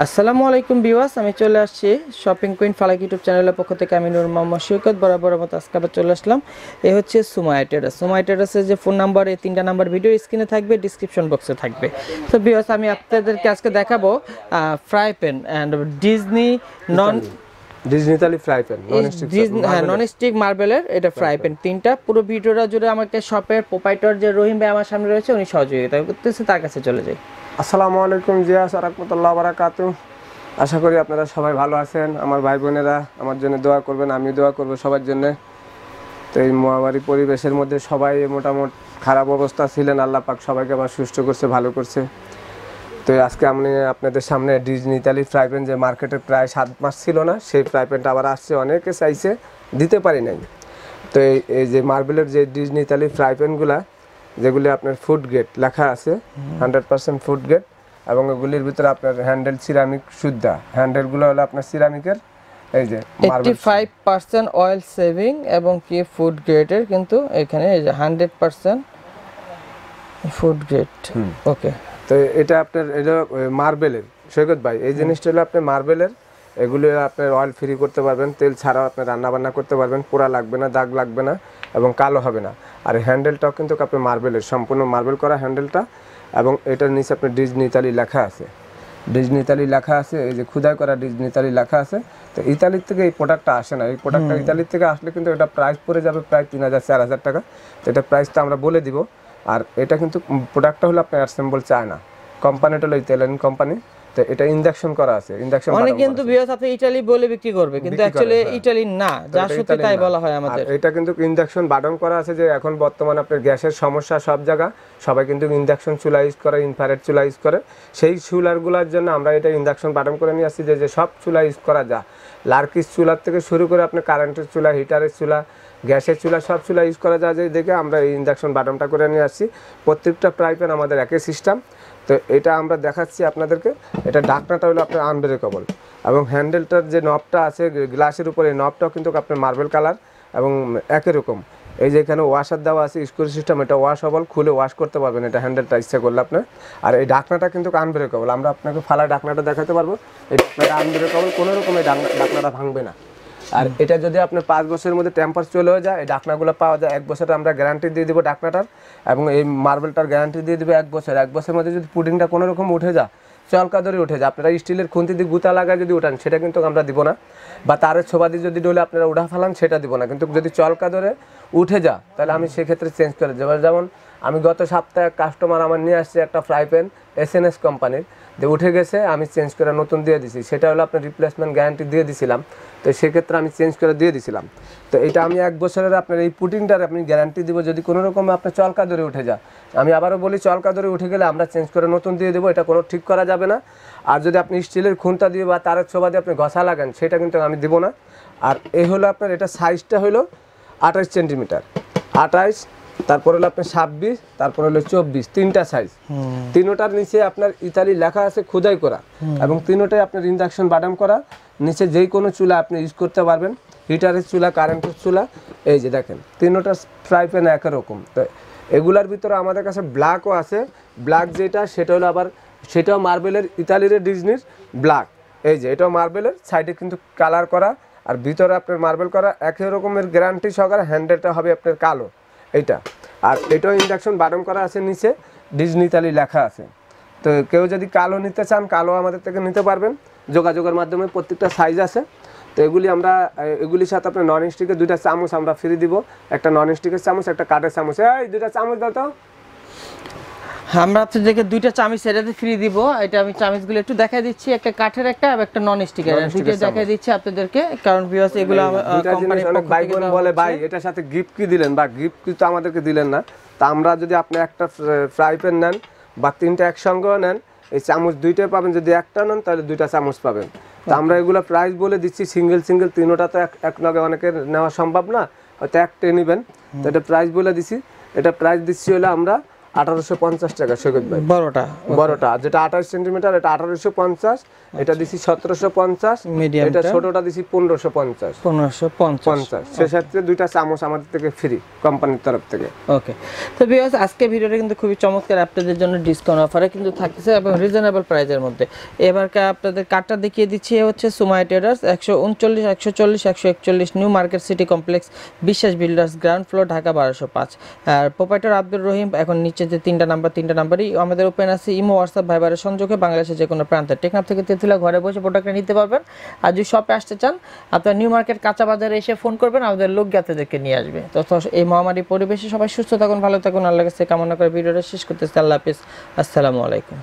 আসসালামু আলাইকুম ভিউয়ার্স, আমি চলে আসছি শপিং কুইন ফালাক ইউটিউব চ্যানেলের পক্ষ থেকে। আমি নূর মোহাম্মদ সৈকত বরাবর মতো আজকে আবার চলে আসলাম। এই হচ্ছে সুমাইয়া ট্রেডার্স। সুমাইয়া ট্রেডার্সের যে ফোন নাম্বার, এই তিনটা নাম্বার ভিডিও স্ক্রিনে থাকবে, ডিসক্রিপশন বক্সে থাকবে। তো ভিউয়ার্স, আমি আপনাদেরকে আজকে দেখাবো fry pan and Disney Italy fry pan non stick মার্বেলের এটা ফ্রাই প্যান তিনটা। পুরো ভিডিওটা জুড়ে আমাকে শপের প্রোপাইটর যে রহিম ভাই আমার সামনে রয়েছে, উনি সহযোগিতা করতেছে, তার কাছে চলে যাই। আসসালামু আলাইকুম জিয়া রাহমাতুল্লাহি ওয়া বারাকাতুহু। আশা করি আপনারা সবাই ভালো আছেন। আমার ভাই বোনেরা আমার জন্য দোয়া করবেন, আমি দোয়া করব সবার জন্য। তো এই মহামারী পরিবেশের মধ্যে সবাই মোটামুটি খারাপ অবস্থা ছিলেন, আল্লাহ পাক সবাইকে আবার সুস্থ করছে, ভালো করছে। তো আজকে আমি আপনাদের সামনে ডিজনি ইতালি ফ্রাই প্যান, যে মার্কেটে প্রায় 7 মাস ছিল না, সেই ফ্রাই প্যানটা আবার আসছে, অনেকে চাইছে, দিতে পারি নাই। তো এই যে মার্বেলের যে ডিজনি ইতালি ফ্রাই প্যানগুলা, যেগুলি আপনার ফুড গ্রেড লেখা আছে, 100% ফুড গ্রেড, এবং এগুলির ভিতরে আপনার হ্যান্ডেল সিরামিক শুদ্ধ। হ্যান্ডেলগুলো হলো আপনার সিরামিকের, এই যে 85% অয়েল সেভিং এবং কি ফুড গ্রেডের, কিন্তু এখানে এই যে 100% ফুড গ্রেড। ওকে, তো এটা আপনার এটা মার্বেলের সৈকত ভাই, এই জিনিসটা হলো আপনার মার্বেলের। এগুলো আপনার অয়েল ফ্রি করতে পারবেন, তেল ছাড়াও আপনি রান্নাবান্না করতে পারবেন, পোড়া লাগবে না, দাগ লাগবে না এবং কালো হবে না। আর হ্যান্ডেলটাও কিন্তু আপনার মার্বেলের, সম্পূর্ণ মার্বেল করা হ্যান্ডেলটা, এবং এটার নিচে আপনার ডিজনি ইতালি লেখা আছে, ডিজনি ইতালি লেখা আছে, এই যে খোদাই করা ডিজনি ইতালি লেখা আছে। তো ইতালির থেকে এই প্রোডাক্টটা আসে না, এই প্রোডাক্টটা ইতালির থেকে আসলে কিন্তু এটা প্রাইস পড়ে যাবে প্রায় 3000-4000 টাকা। তো এটা প্রাইসটা আমরা বলে দিব। আর এটা কিন্তু প্রোডাক্টটা হলো আপনার অ্যাসেম্বল চায়না, কোম্পানিটা হলো ইতালিয়ান কোম্পানি। তো এটা ইন্ডাকশন করা আছে, ইন্ডাকশন অনেক কিন্তু ভিউয়ার্স আপনি ইতালি বলে বিক্রি করবে, কিন্তু অ্যাকচুয়ালি ইতালি না, যা সত্যি তাই বলা হয় আমাদের। এটা কিন্তু ইন্ডাকশন বাটন করা আছে, যে এখন বর্তমানে আপনার গ্যাসের সমস্যা সব জায়গা, সবাই কিন্তু ইন্ডাকশন চুলা ইউজ করে, ইনফ্রারেড চুলা ইউজ করে। সেই চুলাগুলোর জন্য আমরা এটা ইন্ডাকশন বাটন করে নিয়ে আসছি, যে সব চুলা ইউজ করা যায়। লার্কিস চুলার থেকে শুরু করে আপনার কারেন্টের চুলা, হিটারের চুলা, গ্যাসের চুলা, সব চুলা ইউজ করা যায়, যে দেখে আমরা এই ইন্ডাকশন বাটনটা করে নিয়ে আসছি। প্রত্যেকটা ফ্রাই প্যান আমাদের একই সিস্টেম। তো এটা আমরা দেখাচ্ছি আপনাদেরকে। এটা ঢাকনাটা হলো আপনার আনব্রেকেবল, এবং হ্যান্ডেলটার যে নবটা আছে গ্লাসের উপরে, এই নবটাও কিন্তু আপনার মার্বেল কালার এবং একই রকম। এই যে এখানে ওয়াশার দেওয়া আছে, স্ক্রু সিস্টেম, এটা ওয়াশেবল, খুলে ওয়াশ করতে পারবেন এটা হ্যান্ডেলটা ইচ্ছা করলে আপনার। আর এই ঢাকনাটা কিন্তু আনব্রেকেবল, আমরা আপনাকে ফালা ঢাকনাটা দেখাতে পারবো। এই ঢাকনাটা আনব্রেকেবল, কোনো রকম এই ঢাকনাটা ভাঙবে না। আর এটা যদি আপনার 5 বছরের মধ্যে টেম্পার চলেও যায়, এই ঢাকনাগুলো পাওয়া যায় 1 বছরে আমরা গ্যারান্টি দিয়ে দেবো ঢাকনাটার, এবং এই মার্বেলটার গ্যারান্টি দিয়ে দেবে 1 বছর। 1 বছরের মধ্যে যদি পুডিংটা কোনো রকম উঠে যায়, চলকা ধরে উঠে যায়, আপনারা স্টিলের খুন্তি দিয়ে গুতা লাগায় যদি উঠান, সেটা কিন্তু আমরা দিব না। বা তারের ছোবা দিয়ে যদি ডলে আপনারা উঠা ফেলান, সেটা দিব না। কিন্তু যদি চলকা ধরে উঠে যায়, তাহলে আমি সেক্ষেত্রে চেঞ্জ করে দেবো। যেমন আমি গত সপ্তাহে কাস্টমার আমার নিয়ে আসছে একটা ফ্রাই প্যান SNS কোম্পানির, যে উঠে গেছে, আমি চেঞ্জ করে নতুন দিয়ে দিছি। সেটা হলো আপনার রিপ্লেসমেন্ট গ্যারান্টি দিয়ে দিছিলাম, তো সেক্ষেত্রে আমি চেঞ্জ করে দিয়ে দিছিলাম। তো এটা আমি 1 বছরের আপনার এই পুটিংটার আপনি গ্যারান্টি দিব, যদি কোনো রকম আপনার চলকা ধরে উঠে যায়। আমি আবারও বলি, চলকা ধরে উঠে গেলে আমরা চেঞ্জ করে নতুন দিয়ে দেবো, এটা কোনো ঠিক করা যাবে না। আর যদি আপনি স্টিলের খুন্তা দিয়ে বা তারের ছোবা দিয়ে আপনি ঘষা লাগান, সেটা কিন্তু আমি দিব না। আর এই হলো আপনার, এটা সাইজটা হলো 28 সেন্টিমিটার, 28, তারপর হলো আপনার 26, তারপর হলো 24, তিনটা সাইজ। তিনোটার নিচে আপনার ইতালি লেখা আছে, খোদাই করা, এবং তিনোটাই আপনার ইন্ডাকশন বাটন করা। নিচে যেই কোনো চুলা আপনি ইউজ করতে পারবেন, হিটারের চুলা, কারেন্টের চুলা। এই যে দেখেন, তিনোটা ফ্রাই প্যান একই রকম। তো এগুলার ভিতরে আমাদের কাছে ব্ল্যাকও আছে। ব্ল্যাক যেটা, সেটা হলো আবার, সেটাও মার্বেলের, ইতালির ডিজনির ব্ল্যাক। এই যে এটাও মার্বেলের, সাইডে কিন্তু কালার করা, আর ভিতরে আপনার মার্বেল করা, একই রকমের গ্যারান্টি সহকারে। হ্যান্ডেলটা হবে আপনার কালো এইটা। আর এটাও ইন্ডাকশন বাটন করা আছে, নিচে ডিজনি ইতালি লেখা আছে। তো কেউ যদি কালো নিতে চান, কালো আমাদের থেকে নিতে পারবেন যোগাযোগের মাধ্যমে। প্রত্যেকটা সাইজ আছে। তো এগুলির সাথে আপনার নন স্টিকের 2টা চামচ আমরা ফ্রি দিব, একটা নন স্টিকের চামচ, একটা কাঠের চামচ। এই 2টা চামচ দাও তো। আমরা আপনাদেরকে 2টা চামচ এটাতে ফ্রি দিব। এটা আমি চামচগুলো একটু দেখাই দিচ্ছি, একটা কাঠের, একটা একটা নন স্টিকের, দুইটা দেখাই দিচ্ছি আপনাদেরকে, কারণ ভিউয়ার্স এগুলো কোম্পানির অনেক ভাই বোন বলে, ভাই এটার সাথে গিফট কি দিলেন, বা গিফট কি তো আমাদেরকে দিলেন না। তা আমরা যদি আপনি একটা ফ্রাই প্যান নেন বা 3টা একসঙ্গেও নেন, এই চামচ 2টাই পাবেন। যদি একটা নেন, তাহলে 2টা চামচ পাবেন। তো আমরা এগুলো প্রাইস বলে দিচ্ছি, সিঙ্গেল সিঙ্গেল, তিনোটা তো এক লগে অনেকের নেওয়া সম্ভব না, হয়তো একটাই নেবেন। তো এটা প্রাইস বলে দিচ্ছি। এটা প্রাইস দিচ্ছি হলো আমরা 1850 টাকা সৈকত ভাই। বড়টা বড়টা যেটা 28 সেন্টিমিটার এটা 1850, এটা দিছি 1750, Medium এটা টা? ছোটটা দিছি 1550। 1550। সেক্ষেত্রে 2টা চামচ আমাদের থেকে ফ্রি কোম্পানির তরফ থেকে। ওকে, তো ভিউয়ার্স আজকে ভিডিওটা কিন্তু খুবই চমৎকার, আপনাদের জন্য ডিসকাউন্ট অফারে কিন্তু থাকতেছে এবং রিজনেবল প্রাইসের মধ্যে। এবারকার আপনাদের কার্ডটা দেখিয়ে দিচ্ছি, হচ্ছে Sumaiya traders 139 140 141 new market city complex, বিশ্বাস বিল্ডার্স, গ্রাউন্ড ফ্লোর, ঢাকা 1205। আর প্রোপাইটার আব্দুর রহিম। এখন নিচে যে তিনটা নাম্বারই আমাদের ওপেন আছে, ইমো, হোয়াটসঅ্যাপ, ভাইবারের সংযোগে বাংলাদেশের যে কোনো প্রান্তে। টেকনাফ থেকে তেঁতুলিয়া ঘরে বসে প্রোডাক্টটা নিতে পারবেন। আর যদি শপে আসতে চান, আপনার নিউ মার্কেট কাঁচা বাজারে এসে ফোন করবেন, আমাদের লোক জ্ঞাতদেরকে নিয়ে আসবে। তো এই মহামারী পরিবেশে সবাই সুস্থ থাকুন, ভালো থাকুন, আল্লাহর কাছে কামনা করে ভিডিওটা শেষ করতেছি। আল্লাহ হাফিজ, আসসালামু আলাইকুম।